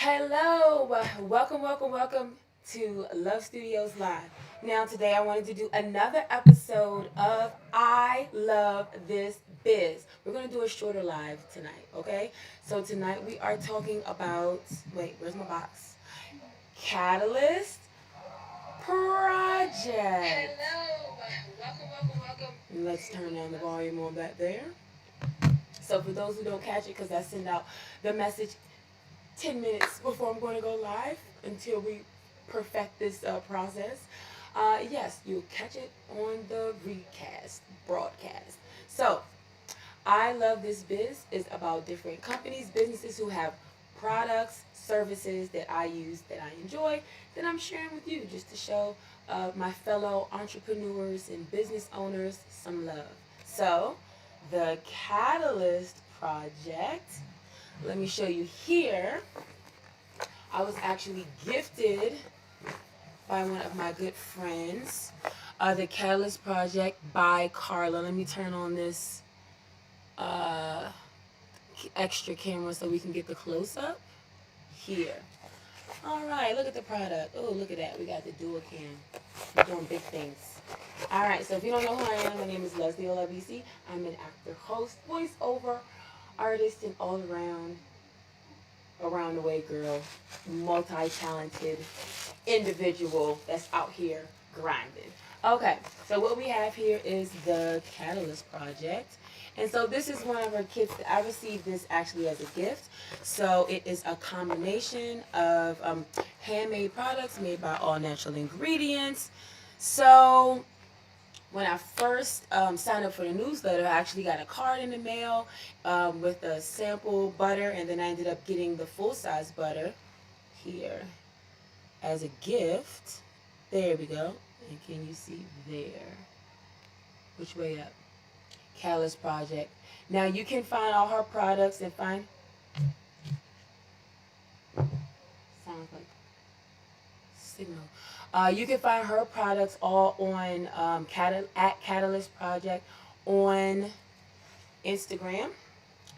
Hello, welcome to Love Studios Live. Now, today I wanted to do another episode of I Love This Biz. We're going to do a shorter live tonight, okay? So, tonight we are talking about, wait, where's my box? Catalyst Project. Hello, welcome. Let's turn down the volume on that there. So, for those who don't catch it, because I send out the message 10 minutes before I'm going to go live until we perfect this process. Yes, you'll catch it on the broadcast. So, I Love This Biz is about different companies, businesses who have products, services that I use, that I enjoy, that I'm sharing with you just to show my fellow entrepreneurs and business owners some love. So, the Catalyst Project, let me show you here. I was actually gifted by one of my good friends, the Catalyst Project by Carla. Let me turn on this extra camera so we can get the close-up here. All right, look at the product. Oh, look at that. We got the dual cam. We're doing big things. All right, so if you don't know who I am, my name is Leslie LOVC. I'm an actor, host, voiceover artist, and all-around the way girl, multi-talented individual that's out here grinding. Okay, so what we have here is the Catalyst Project. And so this is one of our kits. I received this actually as a gift. So it is a combination of handmade products made by all natural ingredients. So when I first signed up for the newsletter, I actually got a card in the mail with a sample butter, and then I ended up getting the full-size butter here as a gift. There we go. And can you see there? Which way up? Catalyst Project. Now you can find all her products and find... Sounds like signal. You can find her products all on at Catalyst Project on Instagram.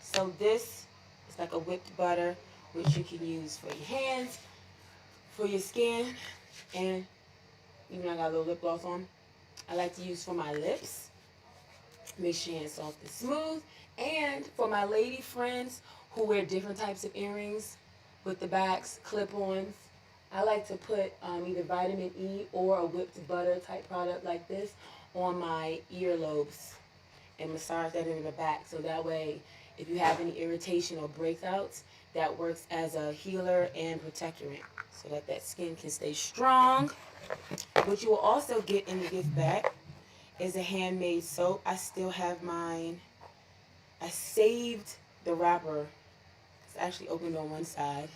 So this is like a whipped butter, which you can use for your hands, for your skin, and even I got a little lip gloss on. I like to use for my lips. Make sure your hands soft and smooth. And for my lady friends who wear different types of earrings with the backs, clip-ons, I like to put either vitamin E or a whipped butter type product like this on my earlobes and massage that in the back. So that way, if you have any irritation or breakouts, that works as a healer and protectorant so that that skin can stay strong. What you will also get in the gift bag is a handmade soap. I still have mine. I saved the wrapper. It's actually opened on one side.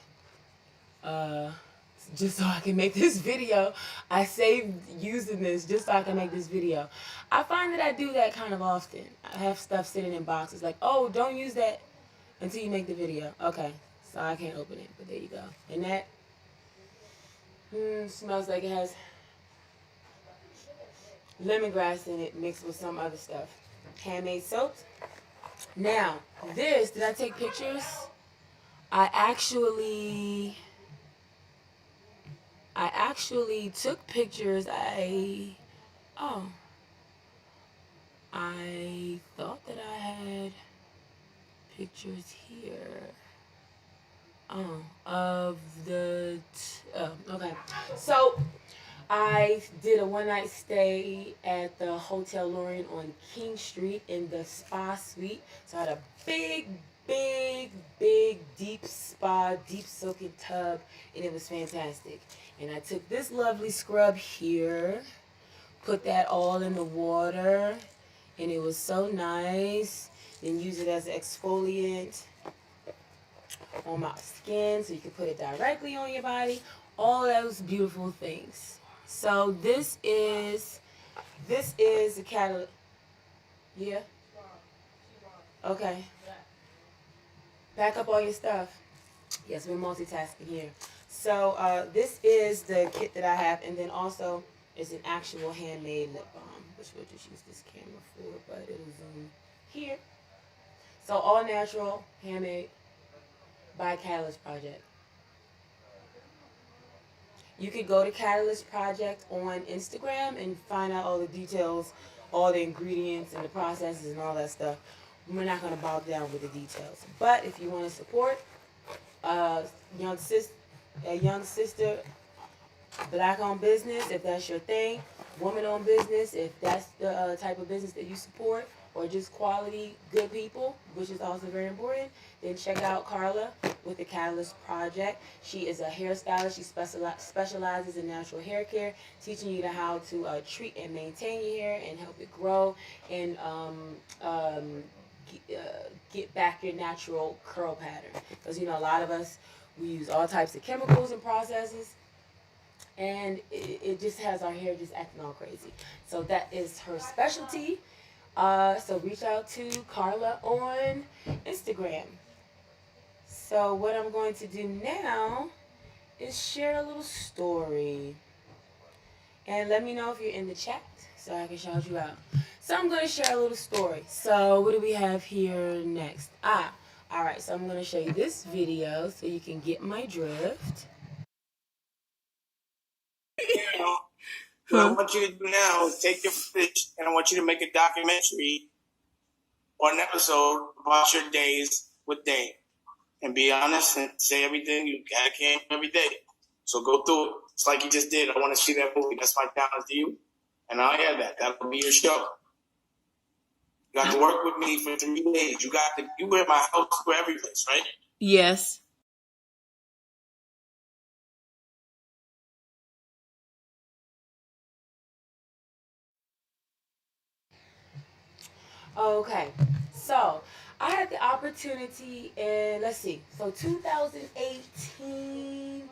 Just so I can make this video. I saved using this just so I can make this video. I find that I do that kind of often. I have stuff sitting in boxes like, oh, don't use that until you make the video. Okay, so I can't open it, but there you go. And that smells like it has lemongrass in it mixed with some other stuff. Handmade soaps. Now, this, did I take pictures? I actually took pictures. I thought that I had pictures here. Okay. So I did a one-night stay at the Hotel Lorient on King Street in the spa suite. So I had a big, deep spa, deep soaking tub, and it was fantastic. And I took this lovely scrub here, put that all in the water, and it was so nice. Then use it as an exfoliant on my skin so you can put it directly on your body. All those beautiful things. So this is a catalyst. Yeah? Okay. Back up all your stuff. Yes, we're multitasking here. So this is the kit that I have, and then also it's an actual handmade lip balm, which we'll just use this camera for, but it'll zoom here. So all natural, handmade by Catalyst Project. You could go to Catalyst Project on Instagram and find out all the details, all the ingredients and the processes and all that stuff. We're not going to bog down with the details. But if you want to support a young sister, black-owned business, if that's your thing, woman-owned business, if that's the type of business that you support, or just quality, good people, which is also very important, then check out Carla with the Catalyst Project. She is a hairstylist. She specializes in natural hair care, teaching you how to treat and maintain your hair and help it grow and get back your natural curl pattern. Because, you know, a lot of us, we use all types of chemicals and processes, and it just has our hair just acting all crazy. So that is her specialty. So reach out to Carla on Instagram. So what I'm going to do now is share a little story. And let me know if you're in the chat so I can shout you out. So I'm going to share a little story. So what do we have here next? Alright, so I'm going to show you this video so you can get my drift. What I want you to do now is take your footage and I want you to make a documentary or an episode about your days with Dane. And be honest and say everything you can every day. So go through it. It's like you just did. I want to see that movie. That's my challenge to you. And I'll air that. That'll be your show. You got to work with me for 3 days. You were at my house, you were every place, right? Yes. Okay, so I had the opportunity in, let's see, so 2018,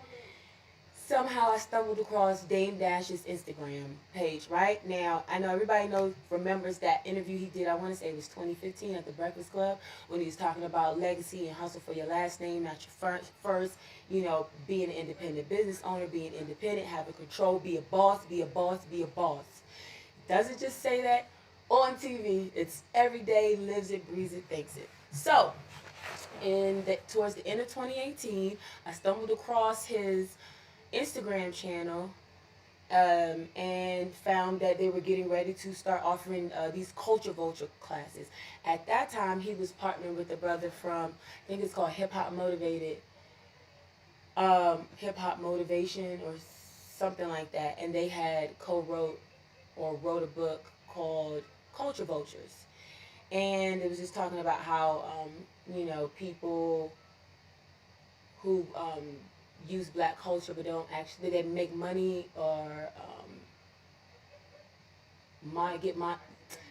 somehow I stumbled across Dame Dash's Instagram page, right? Now, I know everybody remembers that interview he did, I want to say it was 2015 at the Breakfast Club, when he was talking about legacy and hustle for your last name, not your first, you know, being an independent business owner, being independent, having control, be a boss, be a boss, be a boss. Doesn't just say that on TV, it's every day, lives it, breathes it, thinks it. So, towards the end of 2018, I stumbled across his Instagram channel and found that they were getting ready to start offering these Culture Vulture classes. At that time, he was partnering with a brother from, I think it's called Hip Hop Motivation or something like that, and they had wrote a book called Culture Vultures, and it was just talking about how you know, people who use black culture but don't actually, they make money or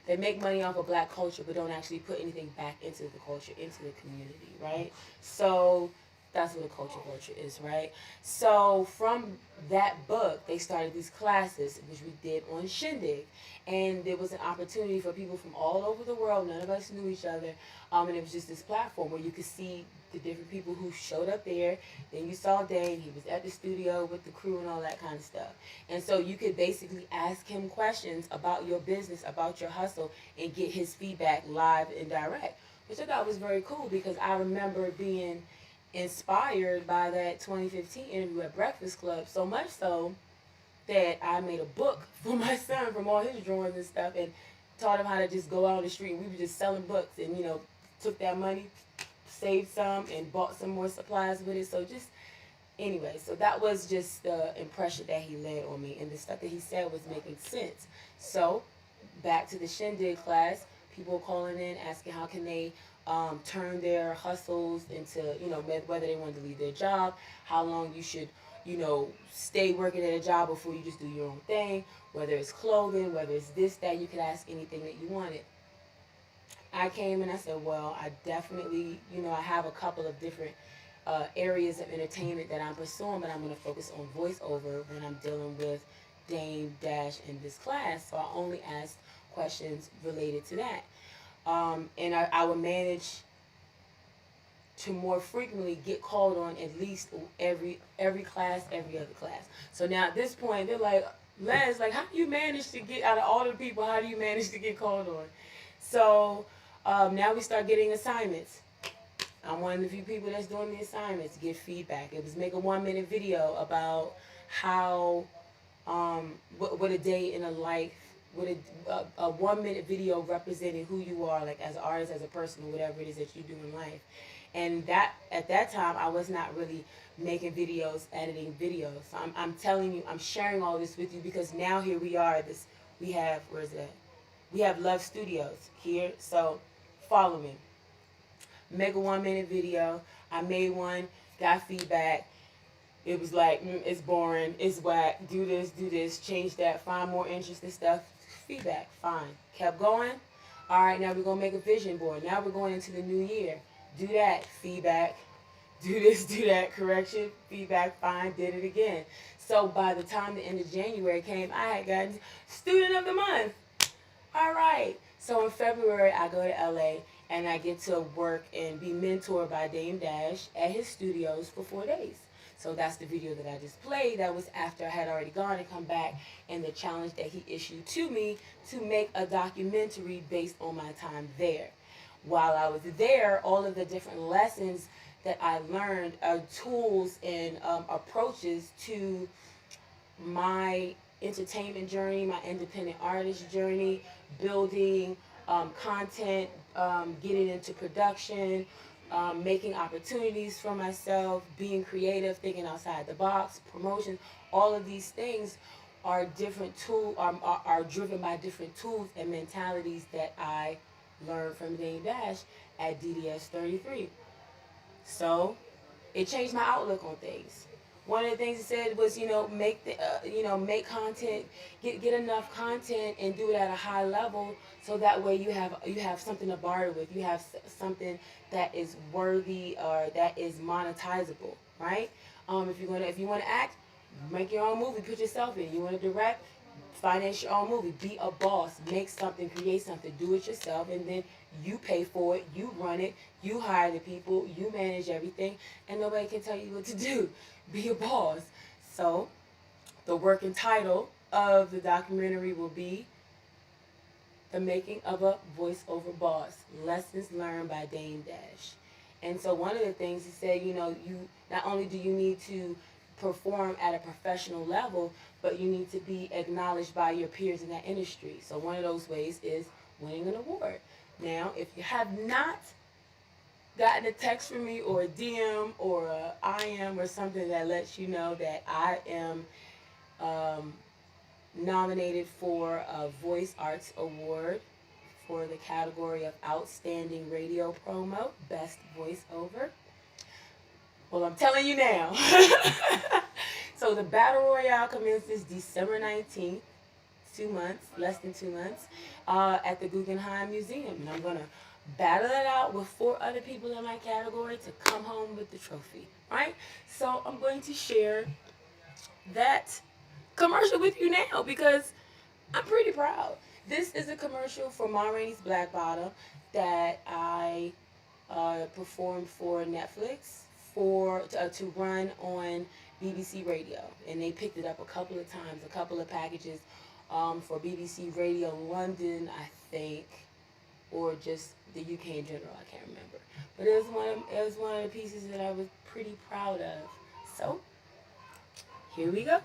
they make money off of black culture but don't actually put anything back into the culture, into the community, right? So that's what a culture vulture is, right? So from that book, they started these classes, which we did on Shindig. And there was an opportunity for people from all over the world. None of us knew each other. And it was just this platform where you could see the different people who showed up there. Then you saw Dane. He was at the studio with the crew and all that kind of stuff. And so you could basically ask him questions about your business, about your hustle, and get his feedback live and direct, which I thought was very cool because I remember being inspired by that 2015 interview at Breakfast Club, so much so that I made a book for my son from all his drawings and stuff, and taught him how to just go out on the street. We were just selling books, and, you know, took that money, saved some, and bought some more supplies with it. So just, anyway, so that was just the impression that he led on me, and the stuff that he said was making sense. So back to the Shindig class, people calling in, asking how can they turn their hustles into, you know, whether they want to leave their job, how long you should, you know, stay working at a job before you just do your own thing, whether it's clothing, whether it's this, that, you could ask anything that you wanted. I came and I said, well, I definitely, you know, I have a couple of different areas of entertainment that I'm pursuing, but I'm going to focus on voiceover when I'm dealing with Dame Dash in this class. So I only asked questions related to that. And I would manage to more frequently get called on at least every class, every other class. So now at this point, they're like, Les, like, how do you manage to get, out of all the people, how do you manage to get called on? So now we start getting assignments. I'm one of the few people that's doing the assignments, get feedback. It was make a 1-minute video about how what a day in a life, what a 1 minute video representing who you are, like as an artist, as a person, or whatever it is that you do in life. And that at that time I was not really making videos, editing videos. So I'm telling you, I'm sharing all this with you because now here we are. We have, where's it at? We have LOVStudios here. So follow me. Make a 1 minute video. I made one, got feedback. It was like, it's boring, it's whack, do this, change that, find more interesting stuff. Feedback, fine. Kept going. All right, now we're going to make a vision board. Now we're going into the new year. Do that, feedback. Do this, do that, correction, feedback, fine, did it again. So by the time the end of January came, I had gotten Student of the Month. All right. So in February, I go to LA and I get to work and be mentored by Dame Dash at his studios for 4 days. So that's the video that I just played. That was after I had already gone and come back, and the challenge that he issued to me to make a documentary based on my time there. While I was there, all of the different lessons that I learned are tools and approaches to my entertainment journey, my independent artist journey, building content, getting into production, making opportunities for myself, being creative, thinking outside the box, promotion. All of these things are different are driven by different tools and mentalities that I learned from Dame Dash at DDS 33. So it changed my outlook on things. One of the things he said was, make content, get enough content, and do it at a high level, so that way you have something to barter with. You have something that is worthy or that is monetizable, right? If you want to act, make your own movie, put yourself in. You want to direct, finance your own movie, be a boss, make something, create something, do it yourself, and then you pay for it, you run it, you hire the people, you manage everything, and nobody can tell you what to do. Be a boss. So the working title of the documentary will be The Making of a Voiceover Boss, Lessons Learned by Dame Dash. And so one of the things he said, you not only do you need to perform at a professional level, but you need to be acknowledged by your peers in that industry. So one of those ways is winning an award. Now, if you have not gotten a text from me or a DM or a IM or something that lets you know that I am nominated for a Voice Arts Award for the category of Outstanding Radio Promo, Best Voiceover. Well, I'm telling you now. So the Battle Royale commences December 19th, 2 months, less than 2 months, at the Guggenheim Museum. And I'm going to battle it out with 4 other people in my category to come home with the trophy, right? So I'm going to share that commercial with you now because I'm pretty proud. This is a commercial for Ma Rainey's Black Bottom that I performed for Netflix to run on BBC Radio, and they picked it up a couple of times, a couple of packages for BBC Radio London, I think, or just the UK in general. I can't remember, but it was one of the pieces that I was pretty proud of. So here we go.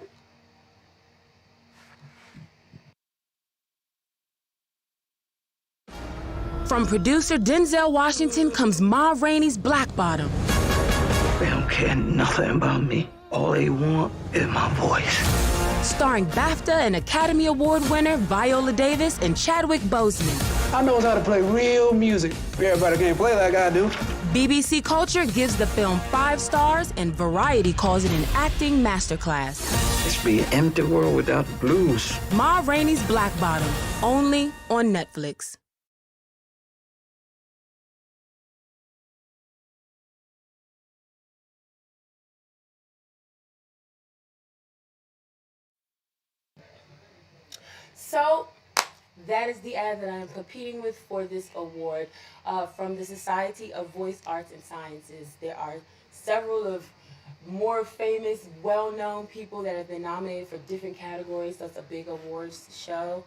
From producer Denzel Washington comes Ma Rainey's Black Bottom. They don't care nothing about me. All they want is my voice. Starring BAFTA and Academy Award winner Viola Davis and Chadwick Boseman. I know how to play real music. Everybody can't play like I do. BBC Culture gives the film 5 stars, and Variety calls it an acting masterclass. It's be an empty world without the blues. Ma Rainey's Black Bottom, only on Netflix. So that is the ad that I am competing with for this award from the Society of Voice Arts and Sciences. There are several of more famous, well-known people that have been nominated for different categories. So it's a big awards show.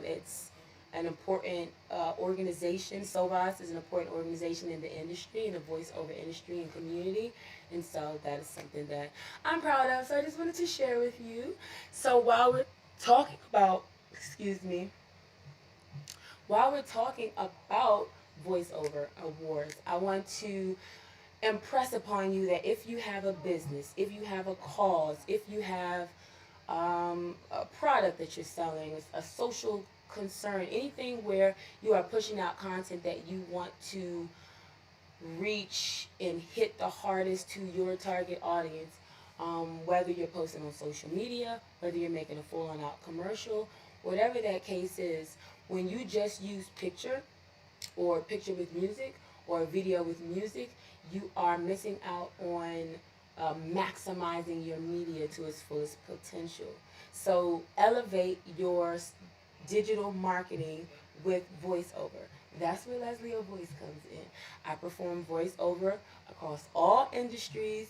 It's an important organization. SOVAS is an important organization in the industry, in the voiceover industry and community. And so that is something that I'm proud of. So I just wanted to share with you. So while we're talking about, excuse me, while we're talking about voiceover awards, I want to impress upon you that if you have a business, if you have a cause, if you have a product that you're selling, a social concern, anything where you are pushing out content that you want to reach and hit the hardest to your target audience, whether you're posting on social media, whether you're making a full-on out commercial, whatever that case is, when you just use picture or picture with music or video with music, you are missing out on maximizing your media to its fullest potential. So elevate your digital marketing with voiceover. That's where Leslie O Voice comes in. I perform voiceover across all industries,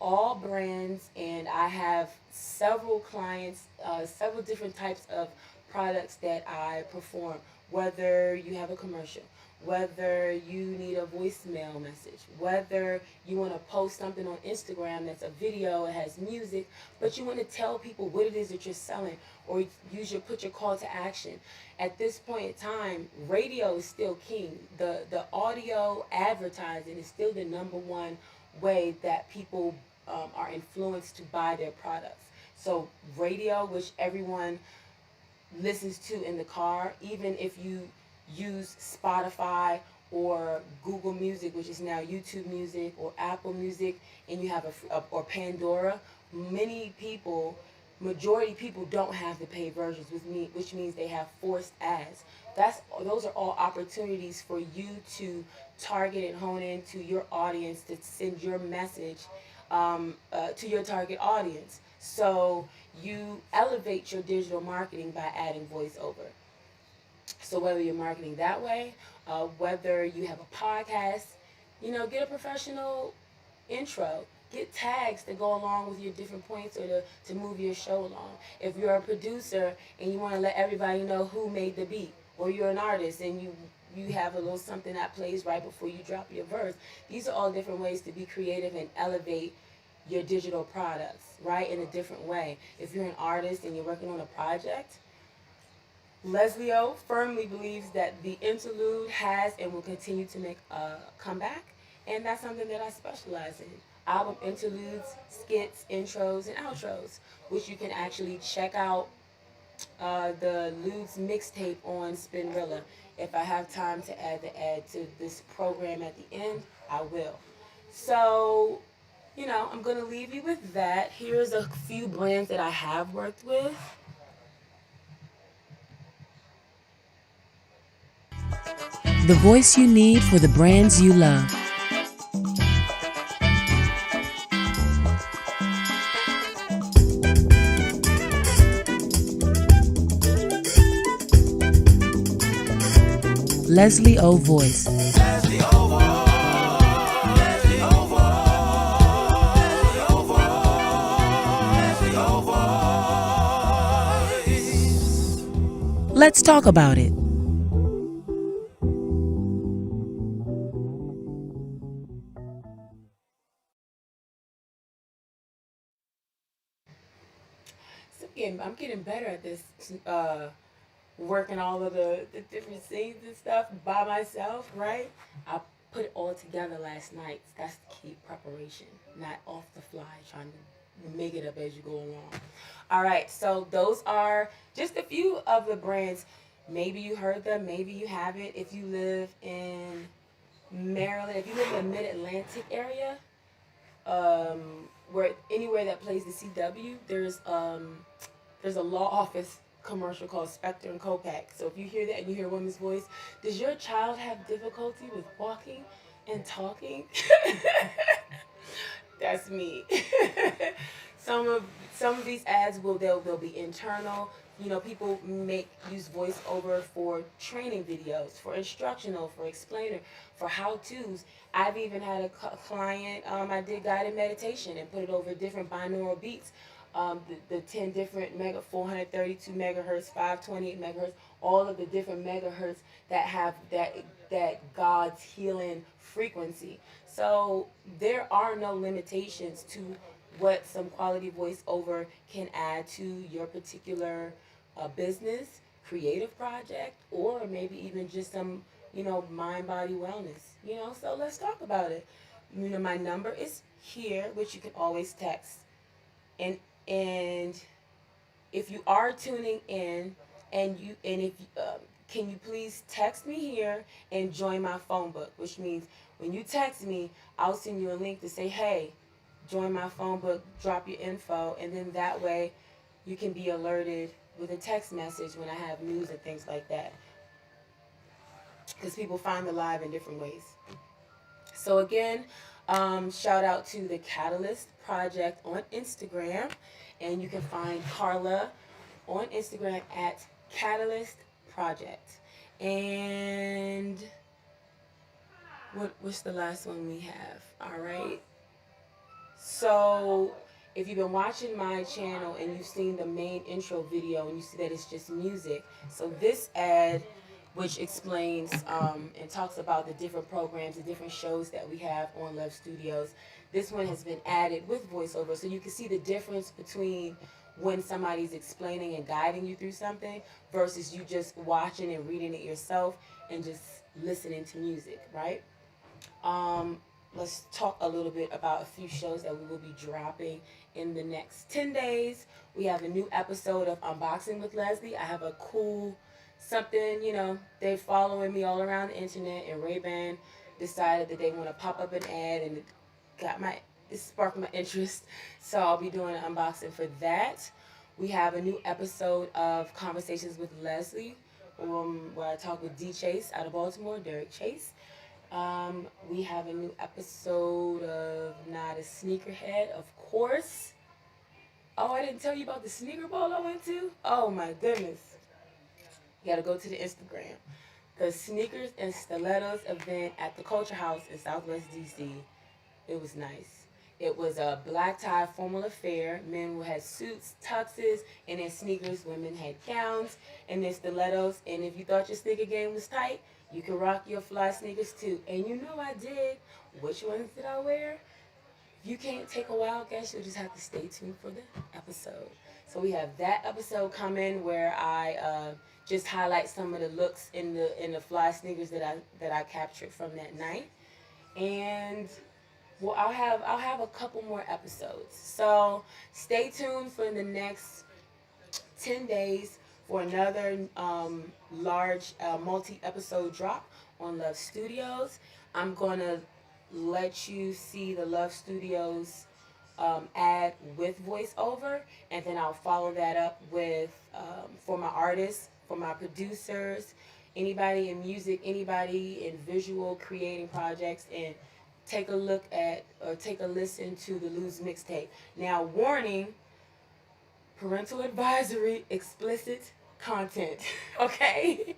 all brands, and I have several clients, several different types of products that I perform. Whether you have a commercial, whether you need a voicemail message, whether you want to post something on Instagram that's a video, it has music, but you want to tell people what it is that you're selling, or put your call to action. At this point in time, radio is still king. The audio advertising is still the number one way that people are influenced to buy their products. So radio, which everyone listens to in the car, even if you use Spotify or Google Music, which is now YouTube Music, or Apple Music, and you have or Pandora, majority people don't have the paid versions with me, which means they have forced ads. Those are all opportunities for you to target and hone into your audience, to send your message to your target audience. So you elevate your digital marketing by adding voiceover. So whether you're marketing that way, whether you have a podcast, get a professional intro. Get tags to go along with your different points, or to move your show along. If you're a producer and you want to let everybody know who made the beat, or you're an artist and you have a little something that plays right before you drop your verse. These are all different ways to be creative and elevate your digital products, right, in a different way. If you're an artist and you're working on a project, Leslie O firmly believes that the interlude has and will continue to make a comeback, and that's something that I specialize in. Album interludes, skits, intros, and outros, which you can actually check out the Ludes Mixtape on Spinrilla. If I have time to add the ad to this program at the end, I will. So, I'm going to leave you with that. Here's a few brands that I have worked with. The voice you need for the brands you love. Leslie O Voice. Let's talk about it. I'm getting better at this, working all of the different scenes and stuff by myself, right? I put it all together last night. That's the key, preparation, not off the fly, trying to make it up as you go along. All right, so those are just a few of the brands. Maybe you heard them, maybe you haven't. If you live in Maryland, if you live in the Mid-Atlantic area, where anywhere that plays the CW, there's a law office commercial called Spectre and Copac. So if you hear that and you hear a woman's voice, does your child have difficulty with walking and talking? That's me. Some of these ads they'll be internal. People use voiceover for training videos, for instructional, for explainer, for how-tos. I've even had a client, I did guided meditation and put it over different binaural beats the 10 different 432 megahertz, 528 megahertz, all of the different megahertz that have that God's healing frequency. So there are no limitations to what some quality voiceover can add to your particular business, creative project, or maybe even just some, mind body wellness. So let's talk about it. My number is here, which you can always text. And if you are tuning in, if can you please text me here and join my phone book, which means when you text me, I'll send you a link to say, hey, join my phone book, drop your info, and then that way you can be alerted with a text message when I have news and things like that. Because people find the live in different ways. So again, shout out to the Catalyst Project on Instagram. And you can find Carla on Instagram at Catalyst Project. And what's the last one we have? All right. So if you've been watching my channel and you've seen the main intro video and you see that it's just music, so this ad, which explains and talks about the different programs, the different shows that we have on LOVStudios, this one has been added with voiceover, so you can see the difference between when somebody's explaining and guiding you through something versus you just watching and reading it yourself and just listening to music, right? Let's talk a little bit about a few shows that we will be dropping in the next 10 days. We have a new episode of Unboxing with Leslie. I have a cool something, they're following me all around the internet, and Ray-Ban decided that they want to pop up an ad, and it sparked my interest. So I'll be doing an unboxing for that. We have a new episode of Conversations with Leslie, where I talk with D Chase out of Baltimore, Derek Chase. We have a new episode of Not a Sneakerhead, of course. Oh, I didn't tell you about the sneaker ball I went to? Oh my goodness. You gotta go to the Instagram. The Sneakers and Stilettos event at the Culture House in Southwest DC. It was nice. It was a black tie formal affair. Men had suits, tuxes, and then sneakers. Women had gowns and then stilettos. And if you thought your sneaker game was tight, you can rock your fly sneakers too. And I did. Which ones did I wear? If you can't take a wild guess, you'll just have to stay tuned for the episode. So we have that episode coming where I just highlight some of the looks in the fly sneakers that I captured from that night. And well, I'll have a couple more episodes. So stay tuned for the next 10 days for another large multi-episode drop on LOVStudios. I'm going to let you see the LOVStudios ad with voiceover, and then I'll follow that up with for my artists, for my producers, anybody in music, anybody in visual creating projects, and take a look at or take a listen to the Ludes Mixtape. Now, warning, parental advisory, explicit content, okay?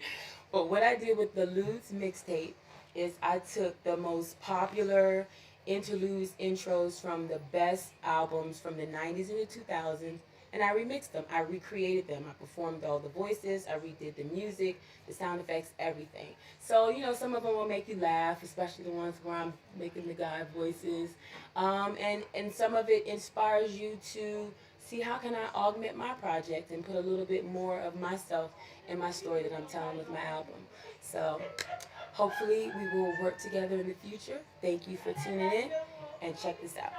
But what I did with the Ludes Mixtape is I took the most popular interludes, intros from the best albums from the 90s and the 2000s, and I remixed them. I recreated them. I performed all the voices. I redid the music, the sound effects, everything. So, some of them will make you laugh, especially the ones where I'm making the guy voices. And some of it inspires you to see how can I augment my project and put a little bit more of myself in my story that I'm telling with my album. So hopefully we will work together in the future. Thank you for tuning in, and check this out.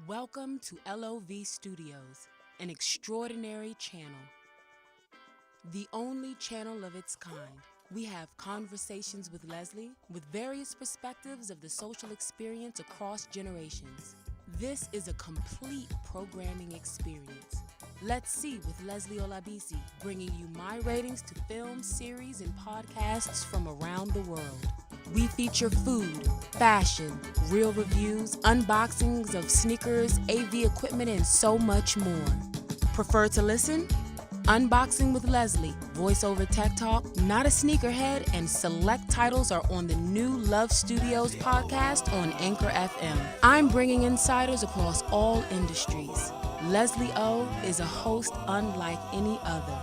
Welcome to LOVStudios, an extraordinary channel. The only channel of its kind. We have conversations with Leslie with various perspectives of the social experience across generations. This is a complete programming experience. Let's See with Leslie Olabisi, bringing you my ratings to films, series, and podcasts from around the world. We feature food, fashion, real reviews, unboxings of sneakers, AV equipment, and so much more. Prefer to listen? Unboxing with Leslie, voiceover tech talk, not a sneakerhead, and select titles are on the new LOVStudios podcast on Anchor FM. I'm bringing insiders across all industries. Leslie O is a host unlike any other.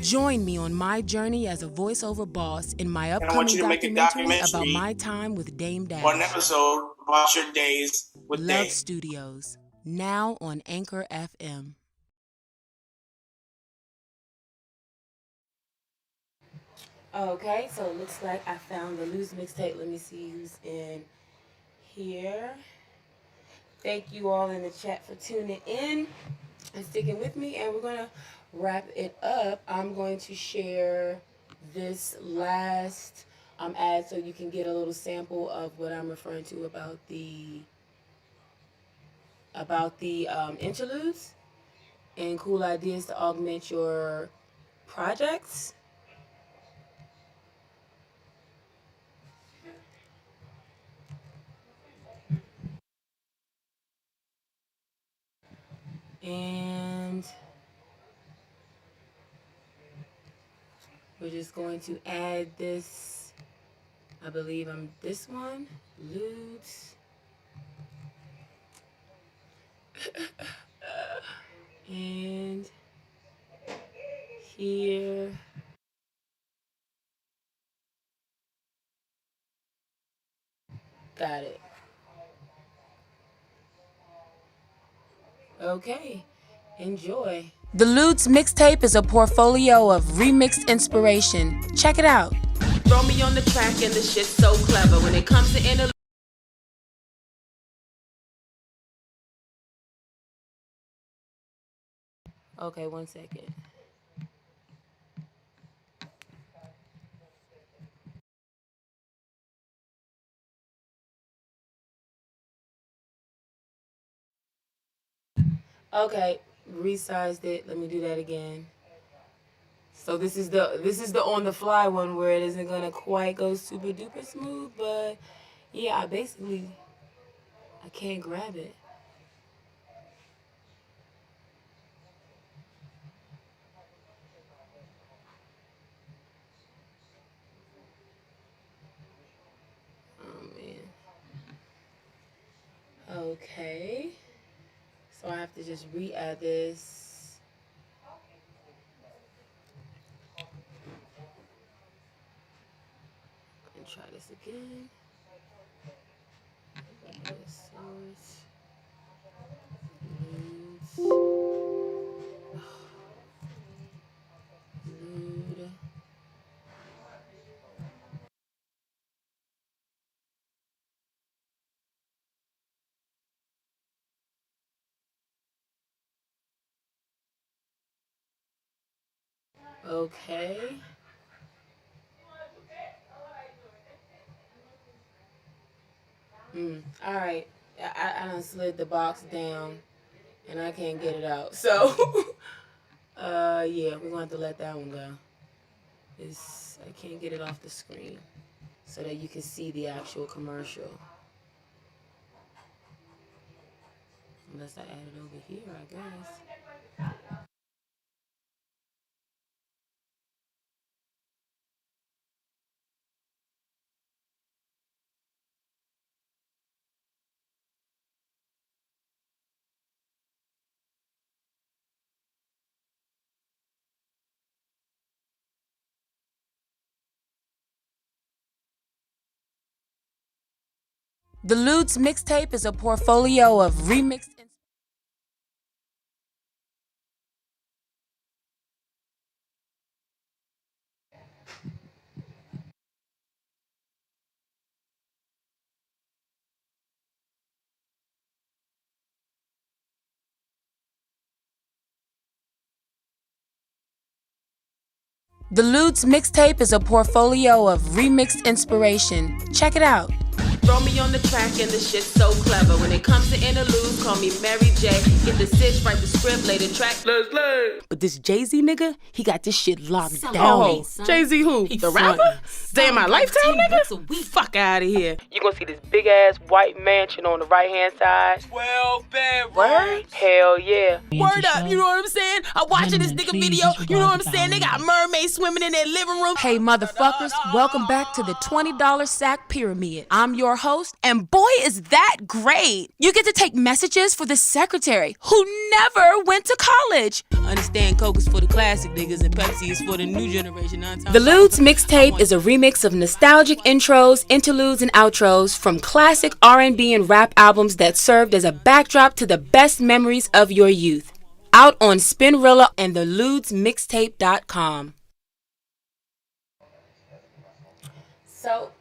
Join me on my journey as a voiceover boss in my upcoming documentary about my time with Dame Dash. Or an episode about your days with Dame. LOVStudios, now on Anchor FM. Okay, so it looks like I found the Ludes Mixtape. Let me see who's in here. Thank you all in the chat for tuning in and sticking with me. And we're going to wrap it up. I'm going to share this last ad so you can get a little sample of what I'm referring to about the interludes and cool ideas to augment your projects. And we're just going to add this, I believe this one, Ludes. And here. Got it. Okay, enjoy. The Ludes Mixtape is a portfolio of remixed inspiration. Check it out. Throw me on the track and the shit's so clever. When it comes to interludes. Okay, 1 second. Okay, resized it. Let me do that again. So this is the on the fly one where it isn't gonna quite go super duper smooth, but yeah, I can't grab it. Oh man. Okay. So I have to just re-add this. And try this again. Source. Lude. Okay. All right. I done slid the box down, and I can't get it out. So, yeah, we're gonna have to let that one go. I can't get it off the screen, so that you can see the actual commercial. Unless I add it over here, I guess. The Ludes Mixtape is a portfolio of remixed. The Ludes Mixtape is a portfolio of remixed inspiration. Check it out. Throw me on the track and the shit's so clever. When it comes to interludes, call me Mary J. Get the stitch, write the script, lay the track. But this Jay-Z nigga, he got this shit locked down. Oh, Jay-Z who? The rapper? Day in my lifetime, nigga? Fuck out of here. You gonna see this big ass white mansion on the right hand side. 12 bedrooms. Word? Hell yeah. Word up, you know what I'm saying? I'm watching this nigga video, you know what I'm saying? They got mermaids swimming in their living room. Hey motherfuckers, welcome back to the $20 sack pyramid. I'm your host, and boy is that great. You get to take messages for the secretary who never went to college. Understand Coke is for the classic niggas and Pepsi is for the new generation. The Ludes Mixtape is a remix of nostalgic intros, interludes, and outros from classic R&B and rap albums that served as a backdrop to the best memories of your youth. Out on Spinrilla and the LudesMixtape.com. So,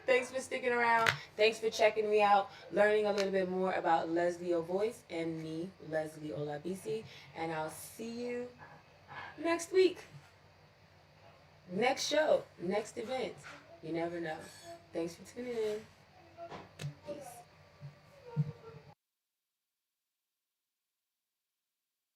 thanks for sticking around. Thanks for checking me out, learning a little bit more about Leslie O Voice and me, Leslie Olabisi. And I'll see you next week. Next show, next event. You never know. Thanks for tuning in. Peace.